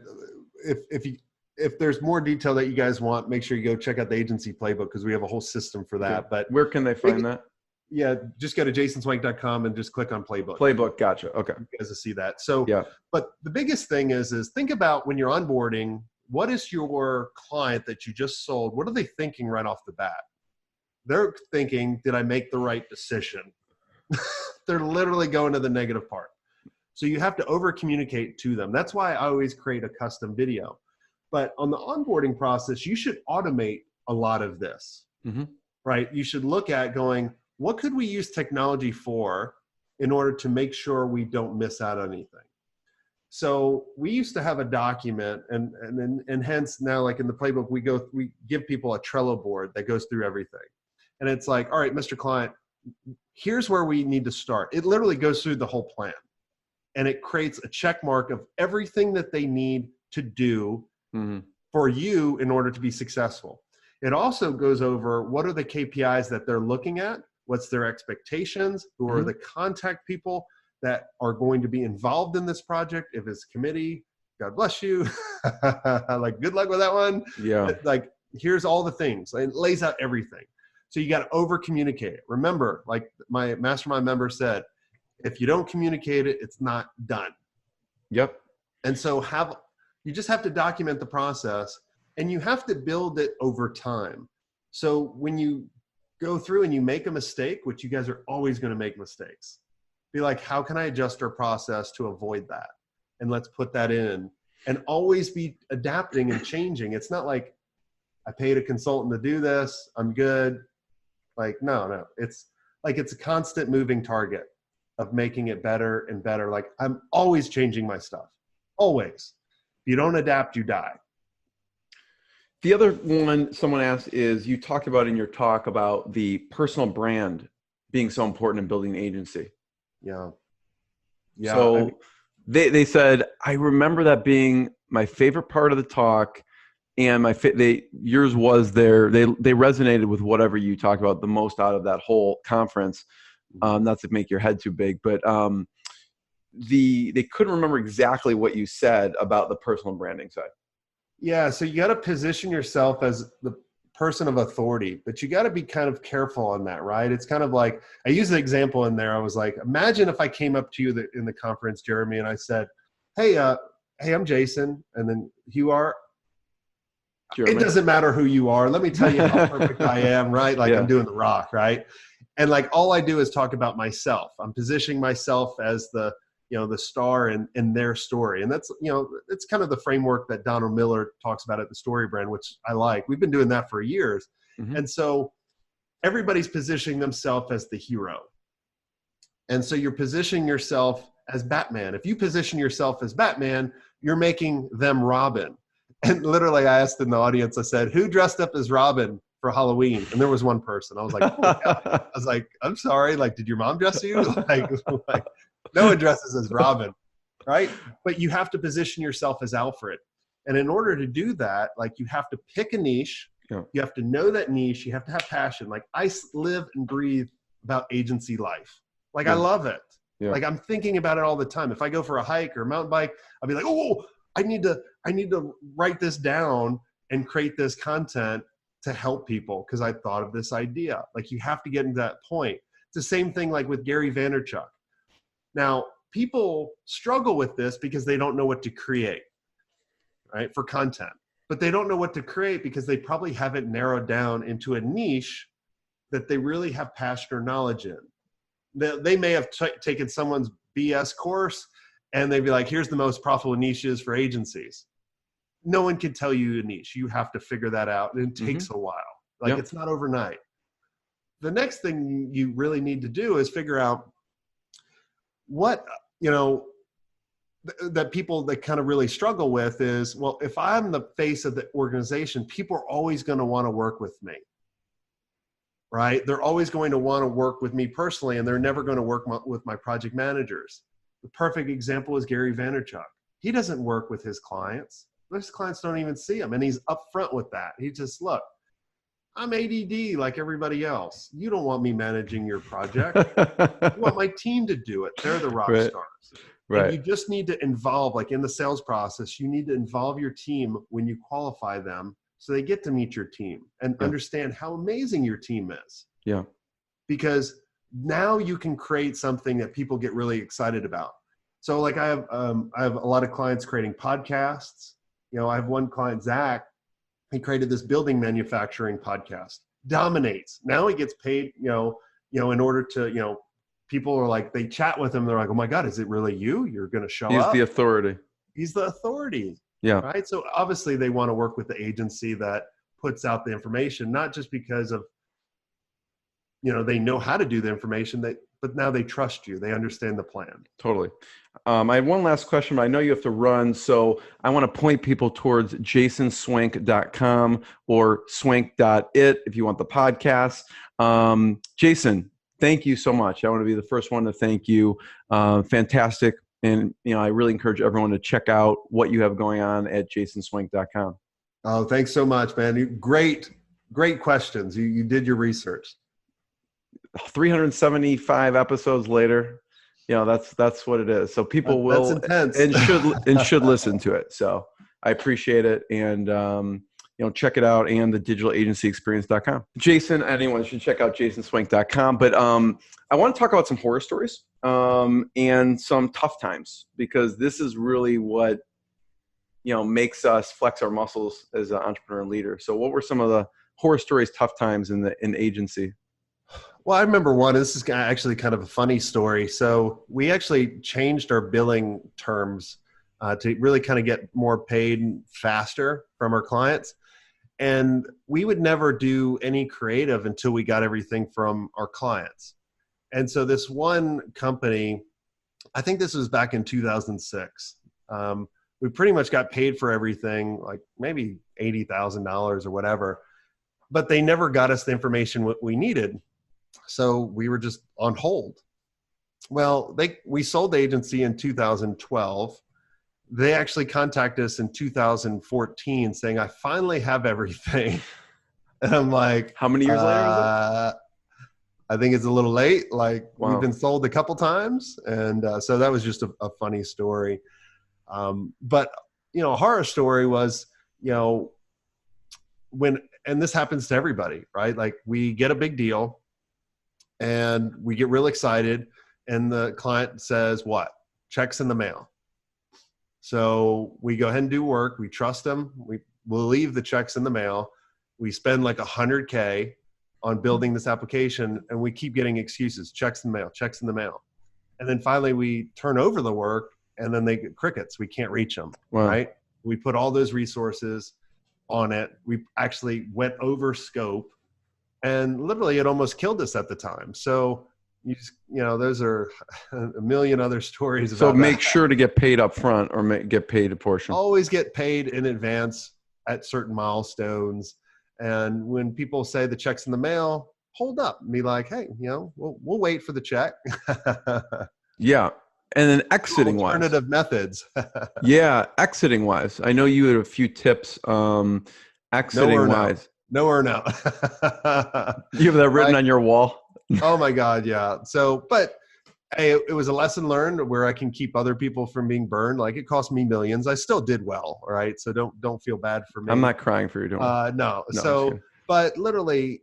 if there's more detail that you guys want, make sure you go check out the agency playbook, because we have a whole system for that. Okay. But where can they find that? Yeah, just go to jasonswenk.com and just click on playbook. Playbook, gotcha. Okay. You guys will see that. So, yeah. But the biggest thing is think about when you're onboarding, what is your client that you just sold? What are they thinking right off the bat? They're thinking, did I make the right decision? They're literally going to the negative part. So you have to over communicate to them. That's why I always create a custom video. But on the onboarding process, you should automate a lot of this, right? You should look at going, what could we use technology for in order to make sure we don't miss out on anything? So we used to have a document, and hence now, like in the playbook, we give people a Trello board that goes through everything. And it's like, all right, Mr. Client, here's where we need to start. It literally goes through the whole plan, and it creates a check mark of everything that they need to do for you in order to be successful. It also goes over what are the KPIs that they're looking at, what's their expectations, who are the contact people that are going to be involved in this project. If it's committee, God bless you. Like, good luck with that one. Yeah. Like, here's all the things. It lays out everything. So you got to over communicate it. Remember, like my mastermind member said, if you don't communicate it, it's not done. Yep. And so you just have to document the process, and you have to build it over time. So when you go through and you make a mistake, which you guys are always going to make mistakes, be like, how can I adjust our process to avoid that? And let's put that in, and always be adapting and changing. It's not like I paid a consultant to do this, I'm good. Like, no. It's like, it's a constant moving target of making it better and better. Like, I'm always changing my stuff. Always. If you don't adapt, you die. The other one someone asked is, you talked about in your talk about the personal brand being so important in building an agency. Yeah. So they said, I remember that being my favorite part of the talk, and yours was they resonated with whatever you talked about the most out of that whole conference. Not to make your head too big, but they couldn't remember exactly what you said about the personal branding side. Yeah. So you got to position yourself as the person of authority, but you got to be kind of careful on that, right? It's kind of like, I used an example in there. I was like, imagine if I came up to you in the conference, Jeremy, and I said, hey, I'm Jason. And then you are, Jeremy. It doesn't matter who you are. Let me tell you how perfect I am, right? Like, I'm doing The Rock, right? And like, all I do is talk about myself. I'm positioning myself as the star in their story. And that's, it's kind of the framework that Donald Miller talks about at the Story Brand, which I like. We've been doing that for years. And so everybody's positioning themselves as the hero. And so you're positioning yourself as Batman. If you position yourself as Batman, you're making them Robin. And literally, I asked in the audience, I said, who dressed up as Robin for Halloween? And there was one person. I was like, I was like, I'm sorry. Like, did your mom dress you? like no one dresses as Robin, right? But you have to position yourself as Alfred. And in order to do that, like, you have to pick a niche. Yeah. You have to know that niche. You have to have passion. Like, I live and breathe about agency life. Like, I love it. Yeah. Like, I'm thinking about it all the time. If I go for a hike or a mountain bike, I'll be like, oh, I need to write this down and create this content to help people because I thought of this idea. Like, you have to get into that point. It's the same thing like with Gary Vaynerchuk. Now, people struggle with this because they don't know what to create, right, for content. But they don't know what to create because they probably haven't narrowed down into a niche that they really have passion or knowledge in. they may have taken someone's BS course and they'd be like, here's the most profitable niches for agencies. No one can tell you a niche. You have to figure that out. And it takes a while. Like it's not overnight. The next thing you really need to do is figure out what, that people that kind of really struggle with is, well, if I'm the face of the organization, people are always going to want to work with me, right? They're always going to want to work with me personally, and they're never going to work with my project managers. The perfect example is Gary Vaynerchuk. He doesn't work with his clients. His clients don't even see him, and he's upfront with that. He just, look, I'm ADD like everybody else. You don't want me managing your project. You want my team to do it. They're the rock stars. Right. And you just need to involve, like in the sales process, you need to involve your team when you qualify them so they get to meet your team and understand how amazing your team is. Yeah. Because now you can create something that people get really excited about. So like I have a lot of clients creating podcasts. I have one client, Zach, he created this building manufacturing podcast, dominates. Now he gets paid, in order to, people are like, they chat with him. They're like, oh my God, is it really you? You're going to show up? He's the authority. He's the authority. Yeah. Right. So obviously they want to work with the agency that puts out the information, not just because of, they know how to do the information, but now they trust you. They understand the plan. Totally. I have one last question, but I know you have to run. So I want to point people towards jasonswenk.com or swenk.it if you want the podcast. Jason, thank you so much. I want to be the first one to thank you. Fantastic. And, I really encourage everyone to check out what you have going on at jasonswenk.com. Oh, thanks so much, man. Great questions. You did your research. 375 episodes later, that's what it is. So people will and should listen to it. So I appreciate it. And, check it out, and the digitalagencyexperience.com. Jason, anyone should check out jasonswenk.com. But I want to talk about some horror stories and some tough times, because this is really what, makes us flex our muscles as an entrepreneur and leader. So what were some of the horror stories, tough times in agency? Well, I remember one. This is actually kind of a funny story. So we actually changed our billing terms to really kind of get more paid faster from our clients. And we would never do any creative until we got everything from our clients. And so this one company, I think this was back in 2006, we pretty much got paid for everything, like maybe $80,000 or whatever, but they never got us the information what we needed. So we were just on hold. Well, we sold the agency in 2012. They actually contacted us in 2014 saying, I finally have everything. And I'm like, how many years later is it? I think it's a little late. Like, wow. We've been sold a couple times. And so that was just a funny story. But, a horror story was, and this happens to everybody, right? Like we get a big deal and we get real excited, and the client says, what? Checks in the mail. So we go ahead and do work. We trust them. We'll leave the checks in the mail. We spend like $100K on building this application, and we keep getting excuses, checks in the mail, checks in the mail. And then finally we turn over the work, and then they get crickets. We can't reach them, right? We put all those resources on it. We actually went over scope, and literally it almost killed us at the time. So those are a million other stories. So make sure to get paid up front or get paid a portion. Always get paid in advance at certain milestones. And when people say the check's in the mail, hold up and be like, hey, we'll wait for the check. Yeah. And then exiting wise. Alternative methods. Yeah. Exiting wise. I know you had a few tips. Exiting wise. No or no. You have that written on your wall? Oh my God. Yeah. So, but hey, it was a lesson learned where I can keep other people from being burned. Like it cost me millions. I still did well. All right. So don't feel bad for me. I'm not crying for you. No. So, but literally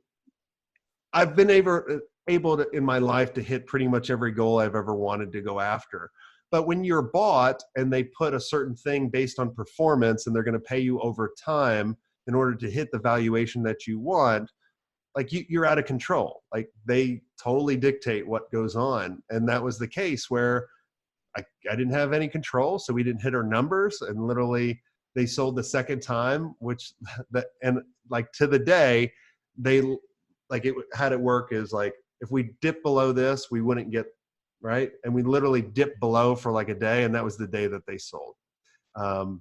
I've been able to in my life to hit pretty much every goal I've ever wanted to go after. But when you're bought and they put a certain thing based on performance and they're going to pay you over time in order to hit the valuation that you want, like you're out of control. Like they totally dictate what goes on. And that was the case where I didn't have any control. So we didn't hit our numbers, and literally they sold the second time, and like to the day, had it work is like, if we dip below this, we wouldn't get right. And we literally dipped below for like a day, and that was the day that they sold.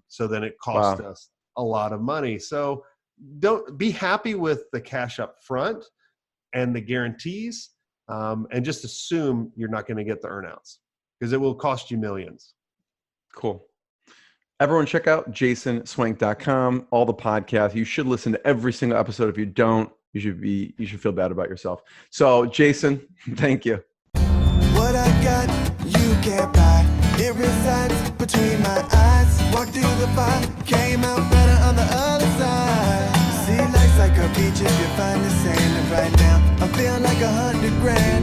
So then it cost us a lot of money. So don't be happy with the cash up front and the guarantees, and just assume you're not going to get the earnouts, because it will cost you millions. Cool. Everyone check out jasonswenk.com, all the podcasts. You should listen to every single episode. If you don't, you should feel bad about yourself. So Jason, thank you. What I got, you can't buy. It resides between my eyes. Walked through the fire, came out better on the other side. See, life's like a beach if you find the sand. And right now, I feel like 100 grand.